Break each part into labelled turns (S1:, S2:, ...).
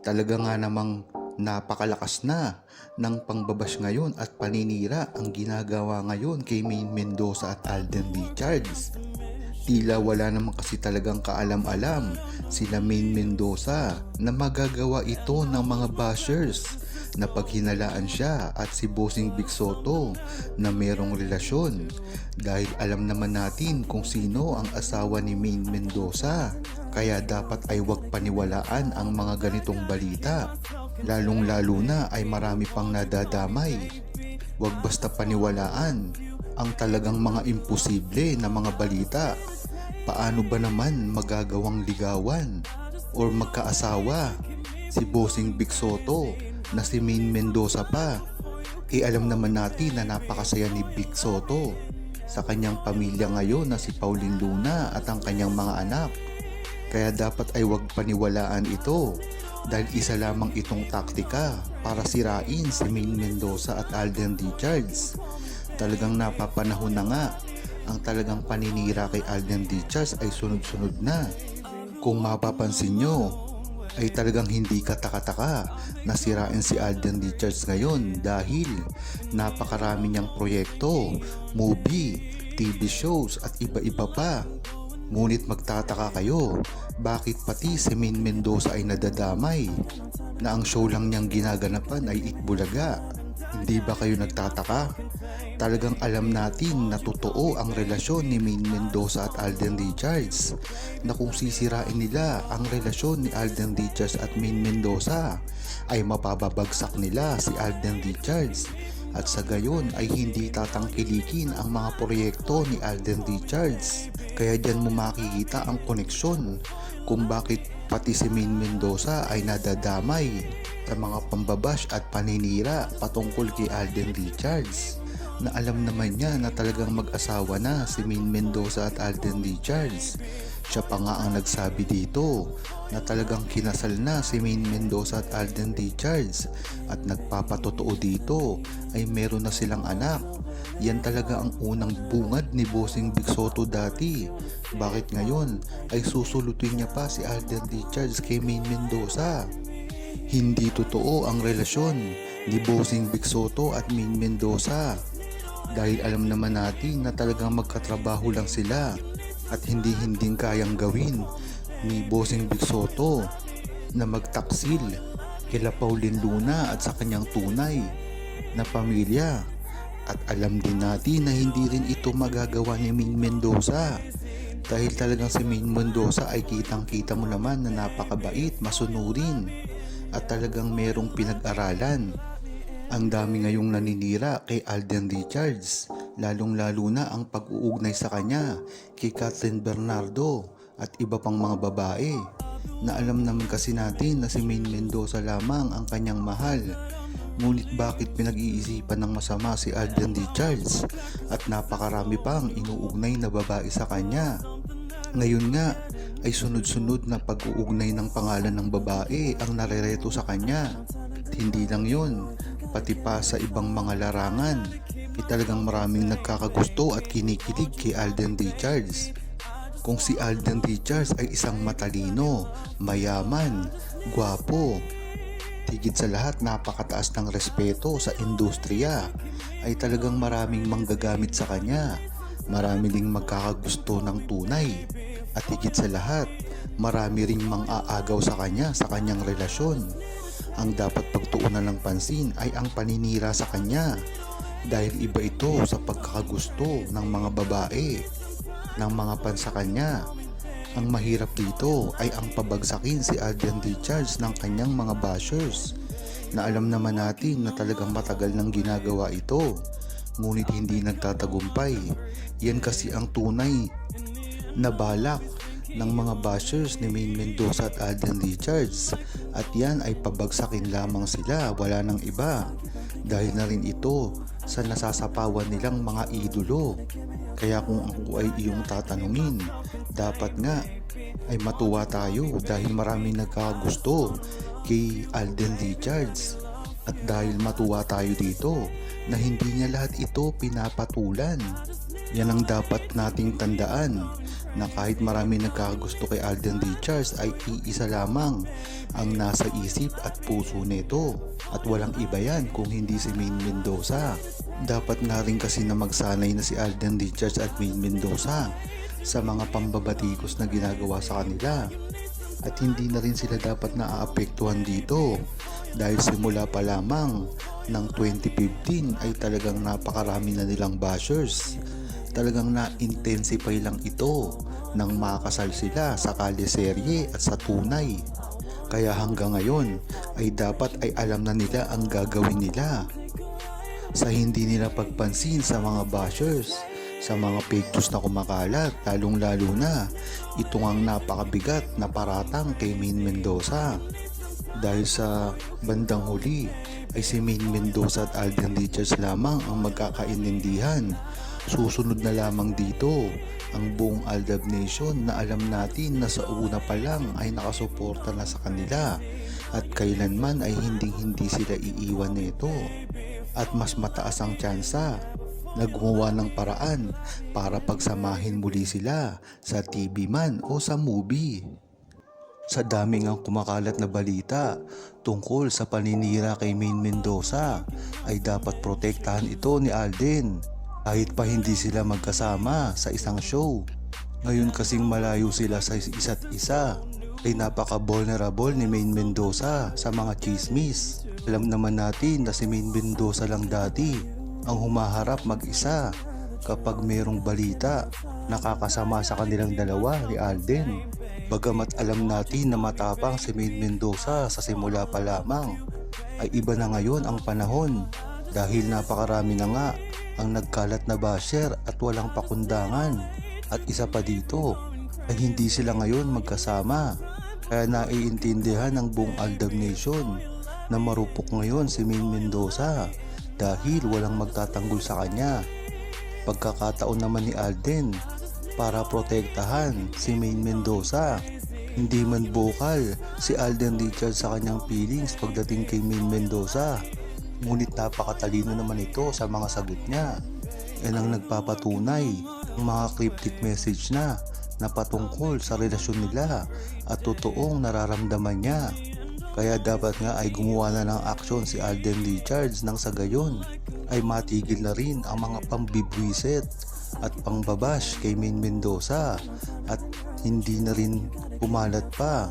S1: Talaga nga namang napakalakas na ng pangbabash ngayon at paninira ang ginagawa ngayon kay Maine Mendoza at Alden Richards. Tila wala naman kasi talagang kaalam-alam sila Maine Mendoza na magagawa ito ng mga bashers na paghinalaan siya at si Bossing Big Soto na merong relasyon, dahil alam naman natin kung sino ang asawa ni Maine Mendoza, kaya dapat ay wag paniwalaan ang mga ganitong balita, lalong lalo na ay marami pang nadadamay. Wag basta paniwalaan ang talagang mga imposible na mga balita. Paano ba naman magagawang ligawan or magkaasawa si Bossing Big Soto na si Maine Mendoza pa? Alam naman natin na napakasaya ni Big Soto sa kanyang pamilya ngayon na si Pauline Luna at ang kanyang mga anak. Kaya dapat ay wag paniwalaan ito, dahil isa lamang itong taktika para sirain si Maine Mendoza at Alden Richards. Talagang napapanahon na nga ang talagang paninira kay Alden Richards ay sunod-sunod na. Kung mapapansin nyo, ay talagang hindi kataka-taka na sirain si Alden Richards ngayon, dahil napakarami niyang proyekto, movie, TV shows at iba-iba pa. Ngunit magtataka kayo, bakit pati si Maine Mendoza ay nadadamay na ang show lang niyang ginaganapan ay Itbulaga? Hindi ba kayo nagtataka? Talagang alam natin na totoo ang relasyon ni Maine Mendoza at Alden Richards, na kung sisirain nila ang relasyon ni Alden Richards at Maine Mendoza ay mapababagsak nila si Alden Richards, at sa gayon ay hindi tatangkilikin ang mga proyekto ni Alden Richards. Kaya dyan mo makikita ang koneksyon kung bakit pati si Maine Mendoza ay nadadamay sa mga pambabash at paninira patungkol kay Alden Richards, na alam naman niya na talagang mag-asawa na si Maine Mendoza at Alden Richards. Siya pa nga ang nagsabi dito na talagang kinasal na si Maine Mendoza at Alden Richards, at nagpapatotoo dito ay meron na silang anak. Yan talaga ang unang bungad ni Bossing Big Soto dati. Bakit ngayon ay susulutin niya pa si Alden Richards kay Maine Mendoza? Hindi totoo ang relasyon ni Bossing Big Soto at Maine Mendoza, dahil alam naman natin na talagang magkatrabaho lang sila, at hindi kayang gawin ni Bossing Big Soto na magtaksil kila Pauline Luna at sa kanyang tunay na pamilya. At alam din natin na hindi rin ito magagawa ni Maine Mendoza, dahil talagang si Maine Mendoza ay kitang-kita mo naman na napakabait, masunurin, at talagang merong pinag-aralan. Ang dami ngayong naninira kay Alden Richards, lalong-lalo na ang pag-uugnay sa kanya kay Catherine Bernardo at iba pang mga babae, na alam naman kasi natin na si Maine Mendoza lamang ang kanyang mahal. Ngunit bakit pinag-iisipan ng masama si Alden Richards at napakarami pang inuugnay na babae sa kanya? Ngayon nga ay sunod-sunod na pag-uugnay ng pangalan ng babae ang narereto sa kanya. At hindi lang yun, pati pa sa ibang mga larangan ay talagang maraming nagkakagusto at kinikilig kay Alden Richards. Kung si Alden Richards ay isang matalino, mayaman, gwapo, higit sa lahat napakataas ng respeto sa industriya, ay talagang maraming manggagamit sa kanya, marami ding magkakagusto ng tunay, at higit sa lahat marami ring mang-aagaw sa kanya sa kanyang relasyon. Ang dapat pagtuunan ng pansin ay ang paninira sa kanya, dahil iba ito sa pagkakagusto ng mga babae, ng mga pan sa kanya. Ang mahirap dito ay ang pabagsakin si Alden Richards ng kanyang mga bashers, na alam naman natin na talagang matagal nang ginagawa ito, ngunit hindi nagtatagumpay. Yan kasi ang tunay na balak ng mga bashers ni Maine Mendoza at Alden Richards, at yan ay pabagsakin lamang sila, wala nang iba, dahil na rin ito sa nasasapawan nilang mga idolo. Kaya kung ako ay iyong tatanungin, dapat nga ay matuwa tayo dahil maraming nagkakagusto kay Alden Richards, at dahil matuwa tayo dito na hindi niya lahat ito pinapatulan. Yan ang dapat nating tandaan, na kahit marami nagkakagusto kay Alden Richards ay iisa lamang ang nasa isip at puso nito, at walang iba yan kung hindi si Maine Mendoza. Dapat na rin kasi na magsanay na si Alden Richards at Maine Mendoza sa mga pambabatikos na ginagawa sa kanila, at hindi na rin sila dapat naaapektuhan dito dahil simula pa lamang ng 2015 ay talagang napakarami na nilang bashers. Talagang na-intensify lang ito nang makasal sila sa teleserye at sa tunay. Kaya hanggang ngayon ay dapat ay alam na nila ang gagawin nila. Sa hindi nila pagpansin sa mga bashers, sa mga fake news na kumakalat, lalong lalo na itong ang napakabigat na paratang kay Maine Mendoza. Dahil sa bandang huli ay si Maine Mendoza at Alden Richards lamang ang magkakaintindihan. Susunod na lamang dito ang buong Aldab Nation na alam natin na sa una pa lang ay nakasuporta na sa kanila at kailanman ay hindi sila iiwan nito, at mas mataas ang tsansa na gumawa ng paraan para pagsamahin muli sila sa TV man o sa movie. Sa daming ang kumakalat na balita tungkol sa paninira kay Maine Mendoza ay dapat protektahan ito ni Alden kahit pa hindi sila magkasama sa isang show. Ngayon kasing malayo sila sa isa't isa ay napaka-vulnerable ni Maine Mendoza sa mga chismis. Alam naman natin na si Maine Mendoza lang dati ang humaharap mag-isa kapag mayroong balita nakakasama sa kanilang dalawa ni Alden. Bagamat alam natin na matapang si Maine Mendoza sa simula pa lamang, ay iba na ngayon ang panahon dahil napakarami na nga ang nagkalat na basher at walang pakundangan. At isa pa dito ay hindi sila ngayon magkasama, kaya naiintindihan ng buong Aldab Nation na marupok ngayon si Maine Mendoza dahil walang magtatanggol sa kanya. Pagkakataon naman ni Alden para protektahan si Maine Mendoza. Hindi man bokal si Alden Richards sa kanyang feelings pagdating kay Maine Mendoza, ngunit napakatalino naman ito sa mga sagot niya. Yan ang nagpapatunay ng mga cryptic message na patungkol sa relasyon nila at totoong nararamdaman niya. Kaya dapat nga ay gumawa na ng aksyon si Alden Richards nang sa gayon ay matigil na rin ang mga pambibwiset at pangbabash kay Maine Mendoza at hindi na rin pumalat pa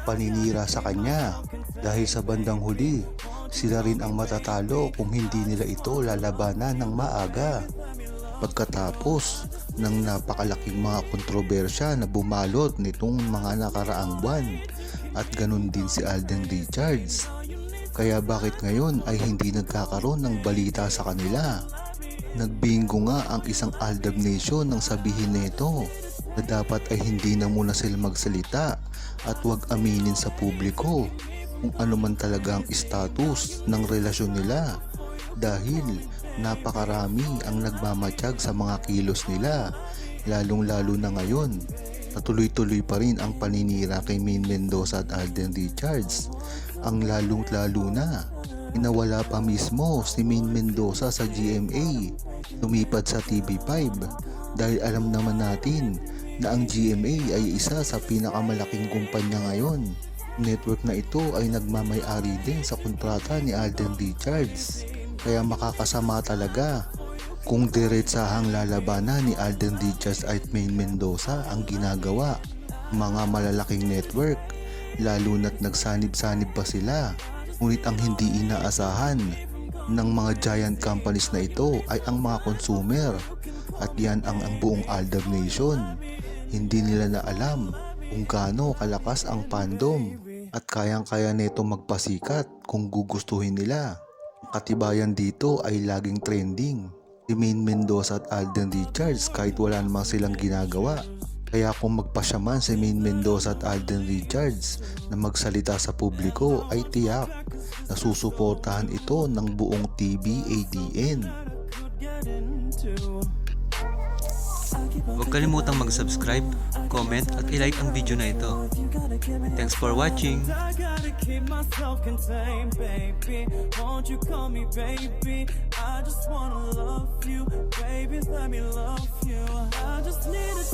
S1: paninira sa kanya, dahil sa bandang huli sila rin ang matatalo kung hindi nila ito lalabanan ng maaga. Pagkatapos ng napakalaking mga kontrobersya na bumalot nitong mga nakaraang buwan, at ganun din si Alden Richards. Kaya bakit ngayon ay hindi nagkakaroon ng balita sa kanila? Nagbingo nga ang isang Aldab Nation nang sabihin nito na dapat ay hindi na muna sila magsalita at huwag aminin sa publiko kung ano man talaga ang status ng relasyon nila, dahil napakarami ang nagmamatiyag sa mga kilos nila, lalong lalo na ngayon na tuloy-tuloy pa rin ang paninira kay Maine Mendoza at Alden Richards. Ang lalong-lalo na inawala pa mismo si Maine Mendoza sa GMA, lumipat sa TV5 dahil alam naman natin na ang GMA ay isa sa pinakamalaking kumpanya ngayon. Network na ito ay nagmamay-ari din sa kontrata ni Alden Richards, kaya makakasama talaga kung diretsahang lalabanan ni Alden Richards at Maine Mendoza ang ginagawa mga malalaking network, lalo na't nagsanib-sanib pa sila. Ngunit ang hindi inaasahan ng mga giant companies na ito ay ang mga consumer, at yan ang buong Aldab Nation. Hindi nila na alam kung gaano kalakas ang fandom at kayang-kaya nito magpasikat kung gugustuhin nila. Katibayan dito ay laging trending si Maine Mendoza at Alden Richards kahit wala namang silang ginagawa. Kaya kung magpasya man si Maine Mendoza at Alden Richards na magsalita sa publiko ay tiyak na susuportahan ito ng buong TV-ADN.
S2: Huwag kalimutang mag-subscribe, comment at i-like ang video na ito. Thanks for watching!
S3: I gotta keep myself contained, baby. Won't you call me baby? I just wanna love you, baby. let me love you. I just need a